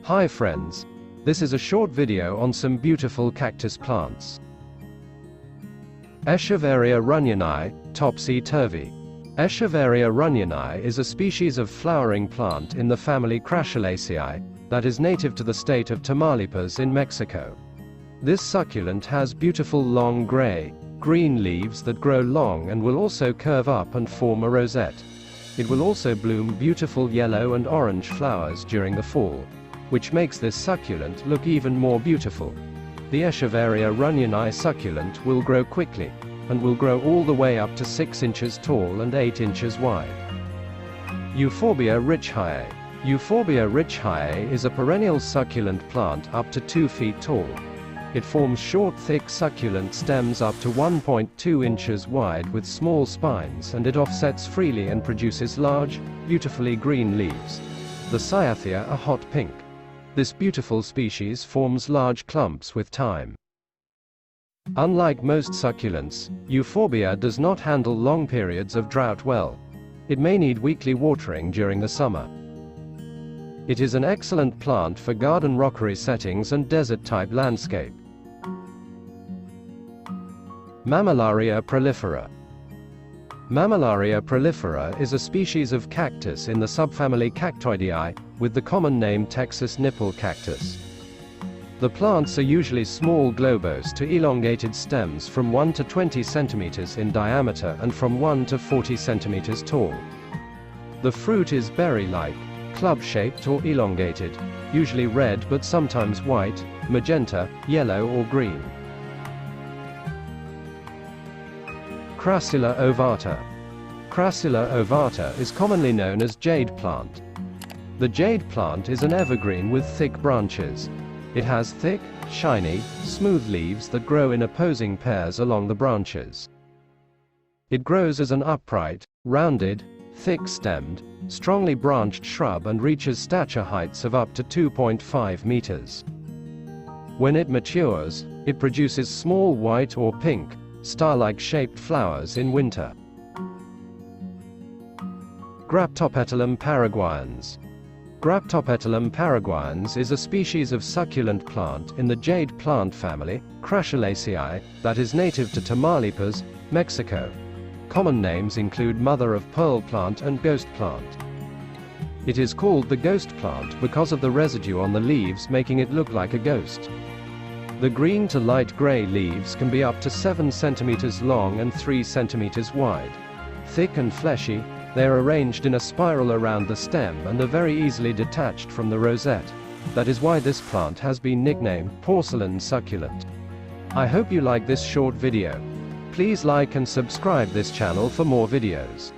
Hi friends, this is a short video on some beautiful cactus plants. Echeveria Runyonii, Topsy Turvy. Echeveria Runyonii is a species of flowering plant in the family Crassula that is native to the state of Tamaulipas in Mexico. This succulent has beautiful long green leaves that grow long and will also curve up and form a rosette. It will also bloom beautiful yellow and orange flowers during the fall, which makes this succulent look even more beautiful. The Echeveria Runyonii succulent will grow quickly, and will grow all the way up to 6 inches tall and 8 inches wide. Euphorbia Ritchiei. Euphorbia Ritchiei is a perennial succulent plant up to 2 feet tall. It forms short, thick succulent stems up to 1.2 inches wide with small spines, and it offsets freely and produces large, beautifully green leaves. The cyathea are hot pink. This beautiful species forms large clumps with time. Unlike most succulents, Euphorbia does not handle long periods of drought well. It may need weekly watering during the summer. It is an excellent plant for garden rockery settings and desert-type landscape. Mammillaria Prolifera. Mammillaria Prolifera is a species of cactus in the subfamily Cactoideae, with the common name Texas nipple cactus. The plants are usually small globose to elongated stems from 1 to 20 centimeters in diameter and from 1 to 40 centimeters tall. The fruit is berry-like, club-shaped or elongated, usually red but sometimes white, magenta, yellow or green. Crassula Ovata. Crassula Ovata is commonly known as jade plant. The jade plant is an evergreen with thick branches. It has thick, shiny, smooth leaves that grow in opposing pairs along the branches. It grows as an upright, rounded, thick-stemmed, strongly branched shrub and reaches stature heights of up to 2.5 meters. When it matures, it produces small white or pink, star-like shaped flowers in winter. Graptopetalum Paraguayense. Graptopetalum Paraguayense is a species of succulent plant in the jade plant family, Crassulaceae, that is native to Tamaulipas, Mexico. Common names include mother of pearl plant and ghost plant. It is called the ghost plant because of the residue on the leaves making it look like a ghost. The green to light gray leaves can be up to 7 centimeters long and 3 centimeters wide. Thick and fleshy, they are arranged in a spiral around the stem and are very easily detached from the rosette. That is why this plant has been nicknamed porcelain succulent. I hope you like this short video. Please like and subscribe this channel for more videos.